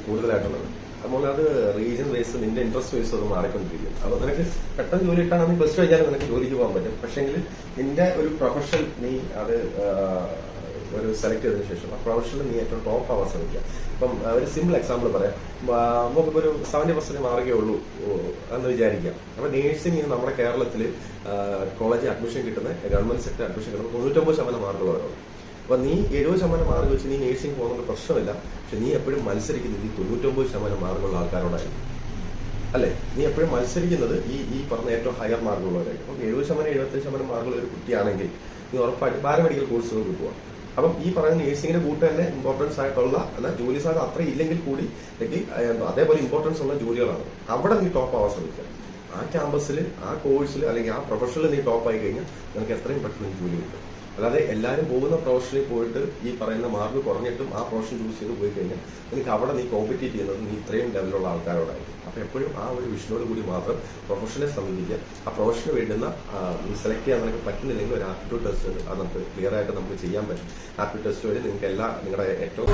കൂടുതലായിട്ടുള്ളത്. അപ്പോൾ അത് റീജിയൻ ബേസ് നിന്റെ ഇൻട്രസ്റ്റ് ബേസ് അത് മാറിക്കൊണ്ടിരിക്കും. അപ്പൊ നിനക്ക് പെട്ടെന്ന് ജോലി ഇട്ടാണ് നീ പ്ലസ് ടു കഴിഞ്ഞാൽ നിനക്ക് ജോലിക്ക് പോകാൻ പറ്റും. പക്ഷെങ്കിൽ നിന്റെ ഒരു പ്രൊഫഷൻ നീ അത് ഒരു സെലക്ട് ചെയ്തതിനു ശേഷം ആ പ്രൊഫഷനിൽ നീ ഏറ്റവും ടോപ്പ് ആവാൻ ശ്രമിക്കുക. ഇപ്പം ഒരു സിമ്പിൾ എക്സാമ്പിൾ പറയാം. നമുക്കിപ്പോൾ ഒരു 70% മാർക്കേ ഉള്ളൂ എന്ന് വിചാരിക്കാം. അപ്പൊ നേഴ്സിംഗ് നമ്മുടെ കേരളത്തിൽ കോളേജിൽ അഡ്മിഷൻ കിട്ടുന്ന ഗവൺമെന്റ് സെക്ടർ അഡ്മിഷൻ കിട്ടുന്ന 99% മാർക്കുള്ളവരാണ്. അപ്പൊ നീ 70% മാർക്ക് വെച്ച് നീ നേഴ്സിംഗ് പോകുന്നത് പ്രശ്നമില്ല. പക്ഷെ നീ എപ്പോഴും മത്സരിക്കുന്നത് ഈ 99% മാർക്കുള്ള ആൾക്കാരോടായിരിക്കും, അല്ലെ? നീ എപ്പോഴും മത്സരിക്കുന്നത് ഈ പറഞ്ഞ ഏറ്റവും ഹയർ മാർക്കുള്ളവരായിരിക്കും. അപ്പം 70% 75% മാർക്കുള്ള ഒരു കുട്ടിയാണെങ്കിൽ നീ ഉറപ്പായിട്ടും പാരാമെഡിക്കൽ കോഴ്സുകൾക്ക് പോവാം. അപ്പം ഈ പറയുന്ന നേഴ്സിംഗിന്റെ കൂട്ട് തന്നെ ഇമ്പോർട്ടൻസ് ആയിട്ടുള്ള എന്നാൽ ജോലി സാധ്യത അത്ര ഇല്ലെങ്കിൽ കൂടി അതേപോലെ ഇമ്പോർട്ടൻസ് ഉള്ള ജോലികളാണ്. അവിടെ നീ ടോപ്പ് ആവാൻ ശ്രമിക്കുക. ആ ക്യാമ്പസിൽ ആ കോഴ്സിൽ അല്ലെങ്കിൽ ആ പ്രൊഫഷനിൽ നീ ടോപ്പ് ആയി കഴിഞ്ഞാൽ നിനക്ക് എത്രയും പെട്ടെന്ന് ജോലി കിട്ടും. അല്ലാതെ എല്ലാവരും പോകുന്ന പ്രൊഫഷനിൽ പോയിട്ട് ഈ പറയുന്ന മാർക്ക് കുറഞ്ഞിട്ടും ആ പ്രൊഫഷൻ ചൂസ് ചെയ്ത് പോയി കഴിഞ്ഞാൽ നിനക്ക് അവിടെ നീ കോമ്പറ്റീറ്റ് ചെയ്യുന്നത് നീ ഇത്രയും ലെവലുള്ള ആൾക്കാരോടായിരിക്കും. അപ്പൊ എപ്പോഴും ആ ഒരു വിഷനോട് കൂടി മാത്രം പ്രൊഫഷനെ സമീപിക്കുക. ആ പ്രൊഫഷന് വേണ്ടുന്ന സെലക്ട് ചെയ്യാൻ നിനക്ക് പറ്റുന്നില്ലെങ്കിൽ ഒരു ആപ്റ്റിറ്റ്യൂഡ് ടെസ്റ്റ് ഉണ്ട്. അത് നമുക്ക് ക്ലിയർ ആയിട്ട് നമുക്ക് ചെയ്യാൻ പറ്റും. ആപ്റ്റിറ്റ്യൂഡ് ടെസ്റ്റ് വഴി നിങ്ങൾക്ക് നിങ്ങളുടെ ഏറ്റവും